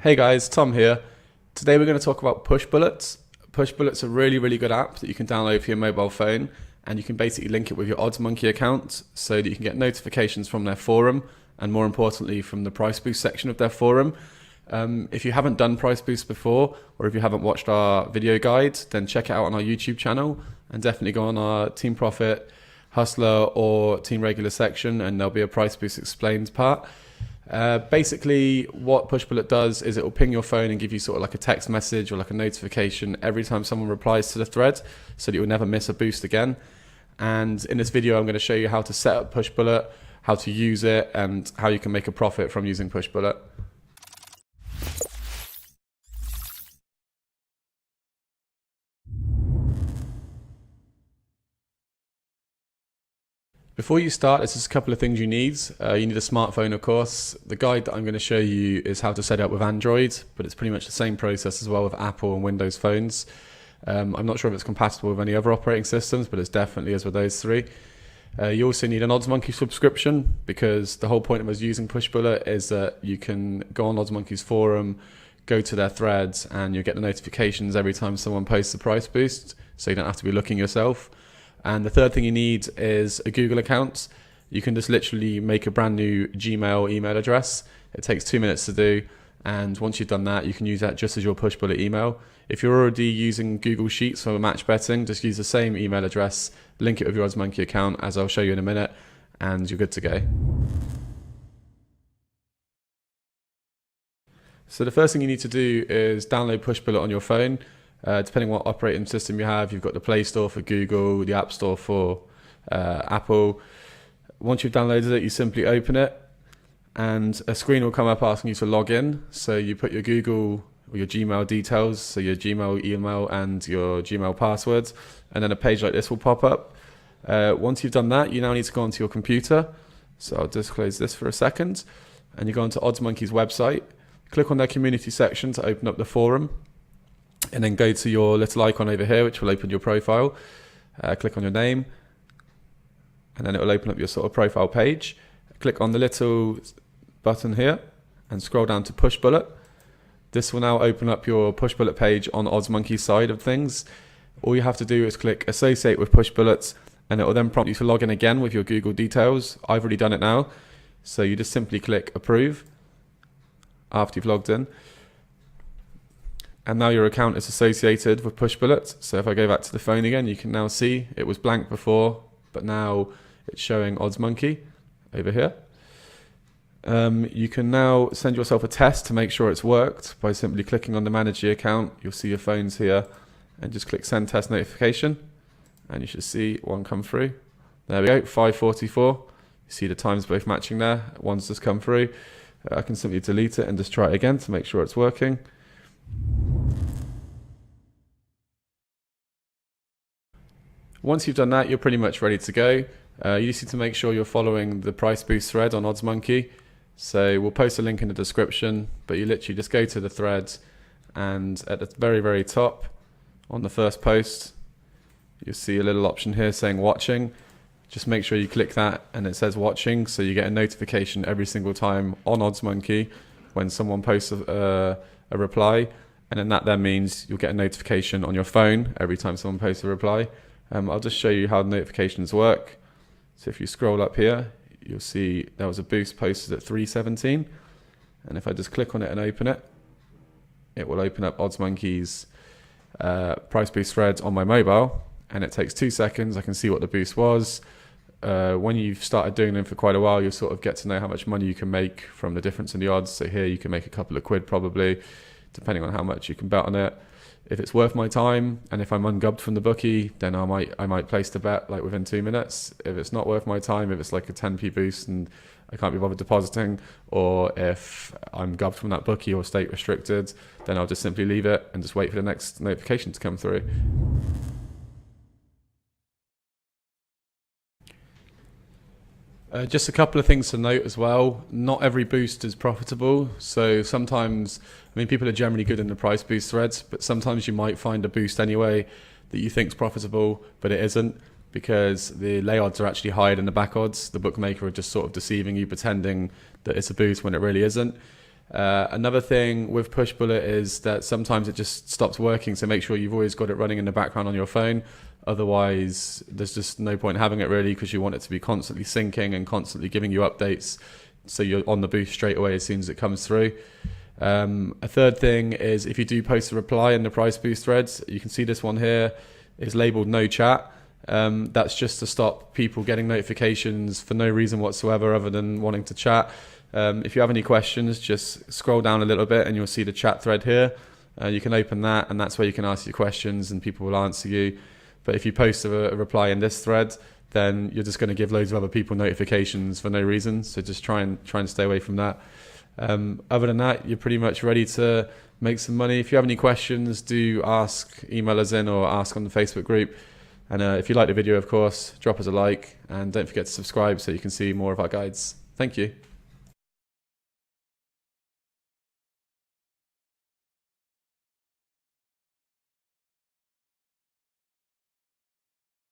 Hey guys, Tom here. Today we're going to talk about PushBullet. PushBullet's a really good app that you can download for your mobile phone, and you can basically link it with your OddsMonkey account so that you can get notifications from their forum and, more importantly, from the price boost section of their forum. If you haven't done price boost before, or if you haven't watched our video guide, then check it out on our YouTube channel and definitely go on our Team Profit, Hustler or Team Regular section, and there'll be a price boost explained part. Basically what PushBullet does is it will ping your phone and give you sort of like a text message or like a notification every time someone replies to the thread, so that you'll never miss a boost again. And in this video I'm going to show you how to set up PushBullet, how to use it, and how you can make a profit from using PushBullet. Before you start, there's just a couple of things you need. You need a smartphone, of course. The guide that I'm going to show you is how to set it up with Android, but it's pretty much the same process as well with Apple and Windows phones. I'm not sure if it's compatible with any other operating systems, but it definitely is with those three. You also need an OddsMonkey subscription, because the whole point of us using PushBullet is that you can go on OddsMonkey's forum, go to their threads, and you'll get the notifications every time someone posts a price boost, so you don't have to be looking yourself. And the third thing you need is a Google account. You can just literally make a brand new Gmail email address. It takes 2 minutes to do. And once you've done that, you can use that just as your PushBullet email. If you're already using Google Sheets for match betting, just use the same email address, link it with your OddsMonkey account, as I'll show you in a minute, and you're good to go. So the first thing you need to do is download PushBullet on your phone. Depending on what operating system you have, you've got the Play Store for Google, the App Store for Apple. Once you've downloaded it, you simply open it, and a screen will come up asking you to log in. So you put your Google or your Gmail details, so your Gmail email and your Gmail passwords, and then a page like this will pop up. Once you've done that, you now need to go onto your computer. So I'll just close this for a second, and you go onto OddsMonkey's website, click on their community section to open up the forum, and then go to your little icon over here, which will open your profile. Click on your name, and then it will open up your sort of profile page. Click on the little button here and scroll down to PushBullet. This will now open up your PushBullet page on OddsMonkey's side of things. All you have to do is click Associate with PushBullet, and it will then prompt you to log in again with your Google details. I've already done it now, so you just simply click Approve after you've logged in. And now your account is associated with PushBullet. So if I go back to the phone again, you can now see it was blank before, but now it's showing OddsMonkey over here. You can now send yourself a test to make sure it's worked by simply clicking on the Manage the Account. You'll see your phones here, and just click Send Test Notification, and you should see one come through. There we go, 5:44. You see the times both matching there. One's just come through. I can simply delete it and just try it again to make sure it's working. Once you've done that, you're pretty much ready to go. You just need to make sure you're following the price boost thread on OddsMonkey. So we'll post a link in the description, but you literally just go to the thread, and at the very top on the first post, you'll see a little option here saying watching. Just make sure you click that and it says watching, so you get a notification every single time on OddsMonkey when someone posts a reply, and then that then means you'll get a notification on your phone every time someone posts a reply. I'll just show you how the notifications work. So if you scroll up here, you'll see there was a boost posted at 3:17, and if I just click on it and open it, it will open up OddsMonkey's price boost thread on my mobile, and it takes 2 seconds. I can see what the boost was. When you've started doing them for quite a while, you'll sort of get to know how much money you can make from the difference in the odds. So here you can make a couple of quid probably, depending on how much you can bet on it. If it's worth my time, and if I'm ungubbed from the bookie, then I might place the bet like within 2 minutes. If it's not worth my time, if it's like a 10p boost and I can't be bothered depositing, or if I'm gubbed from that bookie or state restricted, then I'll just simply leave it and just wait for the next notification to come through. Just a couple of things to note as well. Not every boost is profitable. So sometimes, I mean, people are generally good in the price boost threads, but sometimes you might find a boost anyway that you think is profitable, but it isn't, because the lay odds are actually higher than the back odds. The bookmaker are just sort of deceiving you, pretending that it's a boost when it really isn't. Another thing with PushBullet is that sometimes it just stops working, so make sure you've always got it running in the background on your phone. Otherwise, there's just no point having it really, because you want it to be constantly syncing and constantly giving you updates, so you're on the boost straight away as soon as it comes through. A third thing is if you do post a reply in the price boost threads, you can see this one here is labeled no chat. That's just to stop people getting notifications for no reason whatsoever other than wanting to chat. If you have any questions, just scroll down a little bit and you'll see the chat thread here. You can open that, and that's where you can ask your questions and people will answer you. But if you post a reply in this thread, then you're just going to give loads of other people notifications for no reason. So just try and stay away from that. Other than that, you're pretty much ready to make some money. If you have any questions, do ask, email us in or ask on the Facebook group. And if you like the video, of course, drop us a like, and don't forget to subscribe so you can see more of our guides. Thank you.